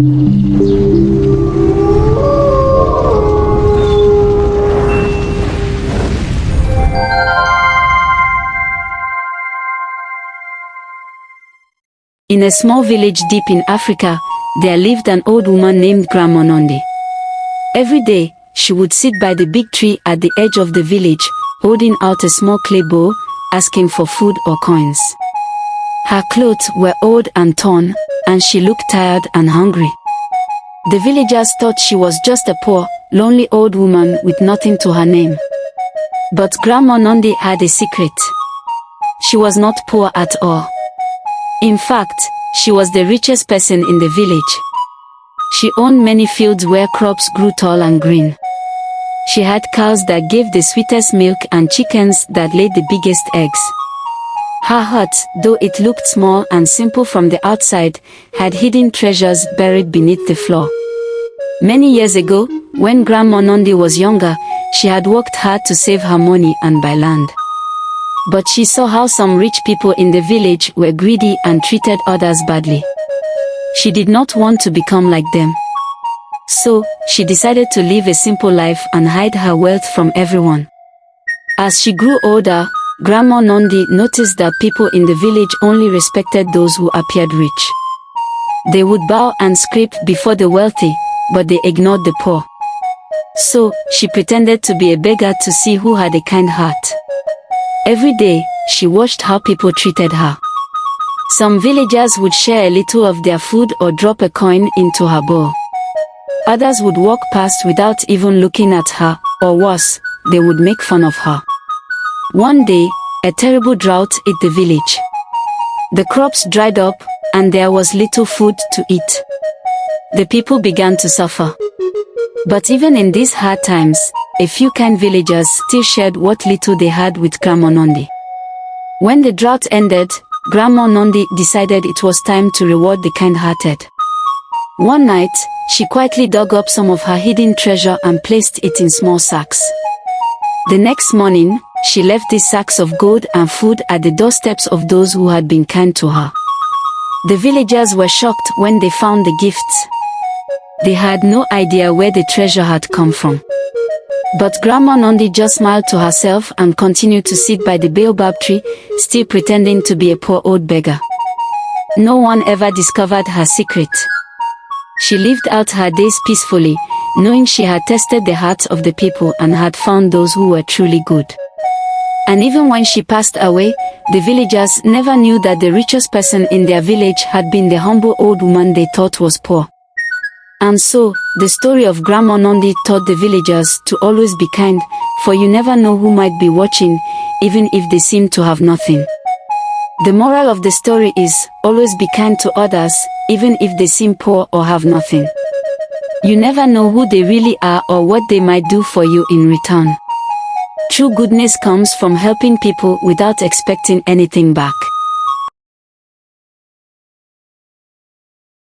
In a small village deep in Africa, there lived an old woman named Grandma Nandi. Every day, she would sit by the big tree at the edge of the village, holding out a small clay bowl, asking for food or coins. Her clothes were old and torn, and she looked tired and hungry. The villagers thought she was just a poor, lonely old woman with nothing to her name. But Grandma Nandi had a secret. She was not poor at all. In fact, she was the richest person in the village. She owned many fields where crops grew tall and green. She had cows that gave the sweetest milk and chickens that laid the biggest eggs. Her hut, though it looked small and simple from the outside, had hidden treasures buried beneath the floor. Many years ago, when Grandma Nandi was younger, she had worked hard to save her money and buy land. But she saw how some rich people in the village were greedy and treated others badly. She did not want to become like them. So, she decided to live a simple life and hide her wealth from everyone. As she grew older, Grandma Nandi noticed that people in the village only respected those who appeared rich. They would bow and scrape before the wealthy, but they ignored the poor. So, she pretended to be a beggar to see who had a kind heart. Every day, she watched how people treated her. Some villagers would share a little of their food or drop a coin into her bowl. Others would walk past without even looking at her, or worse, they would make fun of her. One day, a terrible drought hit the village. The crops dried up, and there was little food to eat. The people began to suffer. But even in these hard times, a few kind villagers still shared what little they had with Grandma Nandi. When the drought ended, Grandma Nandi decided it was time to reward the kind-hearted. One night, she quietly dug up some of her hidden treasure and placed it in small sacks. The next morning, she left these sacks of gold and food at the doorsteps of those who had been kind to her. The villagers were shocked when they found the gifts. They had no idea where the treasure had come from. But Grandma Nandi just smiled to herself and continued to sit by the baobab tree, still pretending to be a poor old beggar. No one ever discovered her secret. She lived out her days peacefully, knowing she had tested the hearts of the people and had found those who were truly good. And even when she passed away, the villagers never knew that the richest person in their village had been the humble old woman they thought was poor. And so, the story of Grandma Nandi taught the villagers to always be kind, for you never know who might be watching, even if they seem to have nothing. The moral of the story is, always be kind to others, even if they seem poor or have nothing. You never know who they really are or what they might do for you in return. True goodness comes from helping people without expecting anything back.